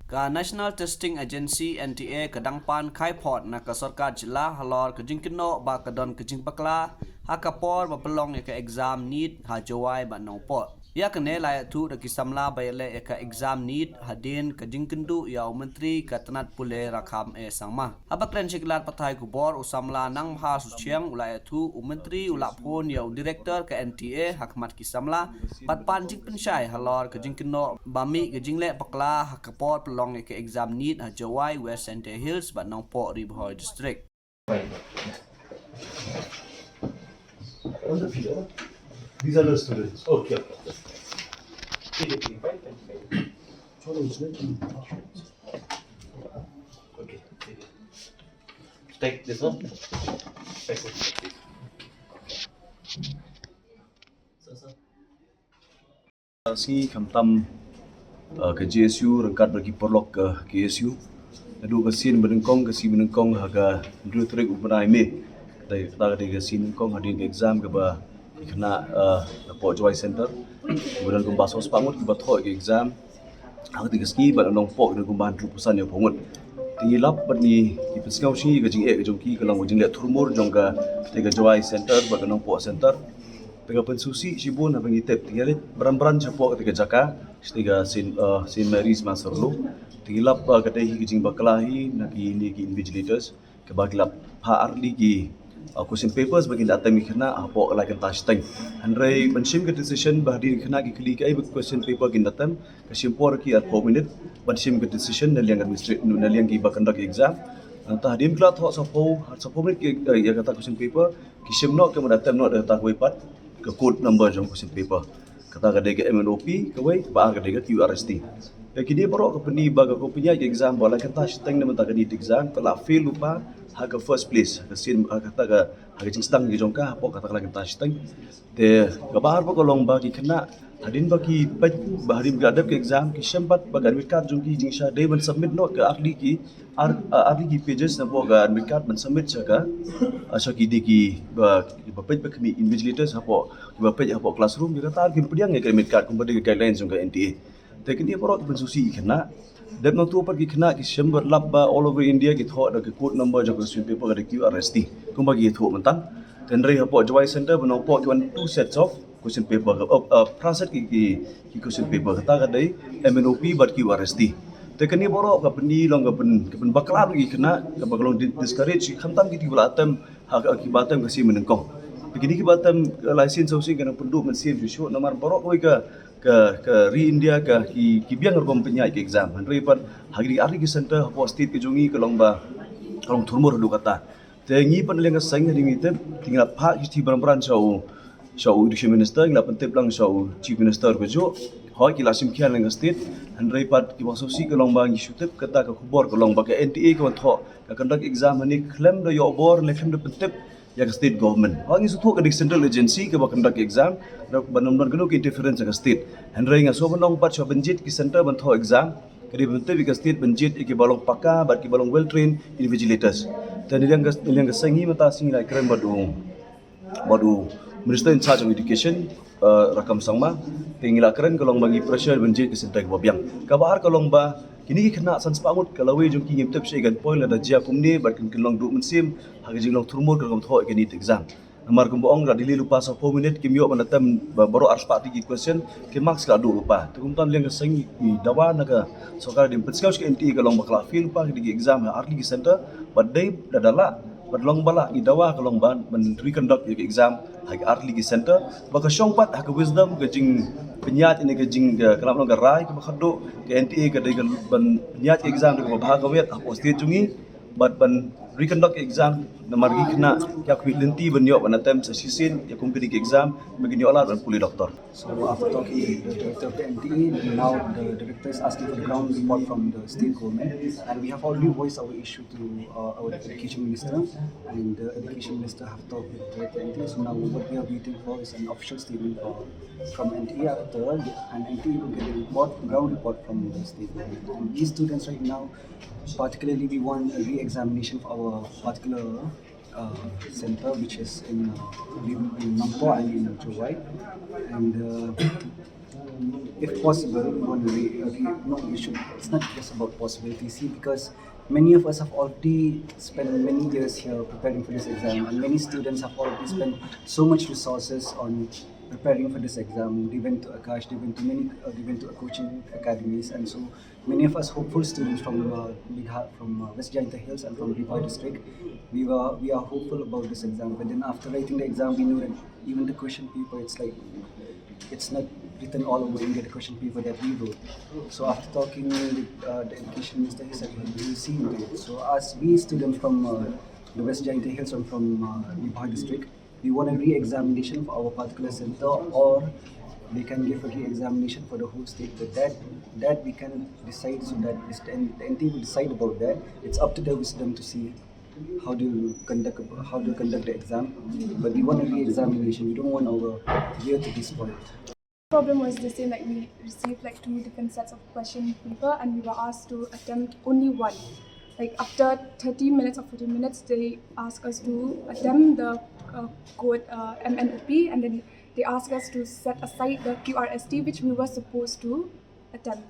Ka National Testing Agency NTA kadangpan kaipot na ka sarkar jila halor ka jingkino ba kadon ka jingpakla hakapor mapelong ya ka exam need ha jawai ba nongpot. Ya kene layak tu da kisamla bayale ya ka exam need hadin ka jingkendu ya menteri ka tenat pule rakam sangma. Abak ren shiklat patai kubor usamla nang maha suciang layak tu menteri ulak pun ya director ka NTA hakmat kisamla patpan jing pensyai halor ka jingkino bami ka jingle pakla hakapor pelong ya ka exam need ha jawai West Center Hills ba nongpot Ribhoi district. These are the students. Okay. Okay. Take this one. Take it. Si kamtam ke GSU rangkat bagi perlok ke GSU. Lalu kesin benengkong haga dulu terik ubenai me. Dari kesin benengkong hadin ke exam ke ba kena Port Joy Center. Kemudian kumbas hospangut ke bathoi ke exam. Hang tiga ski ba long pok dengan kumbahan 2% ya pungut. Tingilap bat ni ki pesngau si ke jing ke jongki ke lang jing le turmur jongka tiga Joy Center ba long Port Center. Tega pensusi sibun apa ngitep tingalit beran-beran cepo ketika jaka tiga Saint Mary's Maserlu. Tingilap kedai ke jing bakalahi naki ni ki invigilators ke bagilap ha arli ki question papers bagi data mi kena apa lagi touch teng andrei bensim ke decision bahdi kena ki klik ai question paper kin datam ke simpor ki at 4 minute bensim ke decision dan yang administrative dan yang ki bakandak exam tah dim klat ho sapo minute ki ya kata question paper ki simno ke datam no data wipat ke code number jong question paper kata kadai ke MNOP ke wei ba kadai ke QRST kini baru ke peni baga ko punya exam bola kan touch teng nama tak di exam kalau fail lupa haga first place kesin kata ga haga jing stang gi jongka apa kata lagi touch teng te gabar pa ko long bagi kena hadin bagi bahari gadap ke exam ki sempat baga admit card jongki jing sha day ban submit no ke arli ki pages na boga admit card ban submit chaka asa ki diki ba page ba kami invigilators apa ba page apa classroom ki kata ki pediang ke admit card kumpul dengan guidelines jongka NTA Tekin dia baru bensusi kena, dan nanti apa kena kisember labba all over India kita ada ke code number jaga question paper ada QRST, kumbagi itu mentang. Dan dari apa Joy Center menopok kian 2 sets of question paper, praset ki question paper kata kadai MNOP buat QRST. Tekin dia baru ke pendi long ke pen baklar lagi kena, ke bakalong discourage khantam kita belatam hak akibatam kasih menengkong. Begini kibatam license housing kena penduk mensiap jusyuk nomor baru ke India ki biang ngom penyai ke exam handre pan hagi ari ki center hapo state ke jungi ke lomba long turmur du kata tengi pan lenga sang hari ngite tinggal pak ki beran shau education minister ngila pentep lang shau chief minister ke jo hoi ki lasim khian lenga state handre pan ki wasosi ke lomba ngi shutep kata ke khubor ke lomba ke NTA ke tho ke conduct exam ni claim do yo bor le claim do pentep ya ke state government. Orang itu tu ke central agency ke bakal conduct exam, dan benar-benar kena ke interference ke state. Henry ingat so benong pat so benjit ke center bentuk exam, ke bentuk ke state benjit ke balong pakar, bat ke balong well trained invigilators. Dan yang kesengi mata singi lah keren badu Minister in charge of education rakam sangma, tinggilah keren kalau bagi pressure benjit ke center ke babiang. Kabar kalau kini kena sans pangut kalau we jom kini tep shay gan point ada jia kumne barkin kelong du mensim hagi jinglong turmur kalau thoi kini exam namar kumboong la dili lupa sa 4 minute kimyo manatam baru ars party ki question ke marks la du lupa tukumtan leng seng ni dawa naga sokar dim petskau ke NT kalong bakla fil pa di exam ha arli center badai dadala badlong bala ni dawa kalong ban menteri conduct ki exam hagi arli center baka syongpat hagi wisdom gajing penyat ini kejing kelam long garai ke bakhado ke NTA ke dengan penyat exam ke bahag wet apa state jungi ban reconduct exam namar gi kena kya kwilenti banyo banatem sa sisin ya kumpiri ke exam begini olah dan puli doktor. So after talking to the director of the NTA, now the director is asking for the ground report from the state government, and we have already voiced our issue to our education minister, and the education minister have talked with the director of NTA. So now what we are waiting for is an official statement from NTA after, and NTA will get a ground report from the state government. And these students right now, particularly we want a re-examination for our particular center, which is in Nampo and in Chowai, and if possible, we want to no, we should. It's not just about possibility. See, because many of us have already spent many years here preparing for this exam, and many students have already spent so much resources on preparing for this exam. They went to Akash, they went to coaching academies, and so many of us hopeful students from West Jaintia Hills and from Bihar district, we are hopeful about this exam. But then after writing the exam, we know that even the question paper, it's not written all over India, the question paper that we wrote. So after talking with the education minister, he said he will see into it. So as we students from the West Jaintia Hills and from Bihar district, we want a re-examination for our particular center, or they can give a re-examination for the whole state. But that we can decide, so that the NT will decide about that. It's up to their wisdom to see how to conduct the exam. But we want a re-examination. We don't want our year to be spoiled. Problem was the same, like we received like 2 different sets of question paper and we were asked to attempt only one. Like after 30 minutes or 40 minutes, they asked us to attempt the code MNOP, and then they asked us to set aside the QRST which we were supposed to attempt.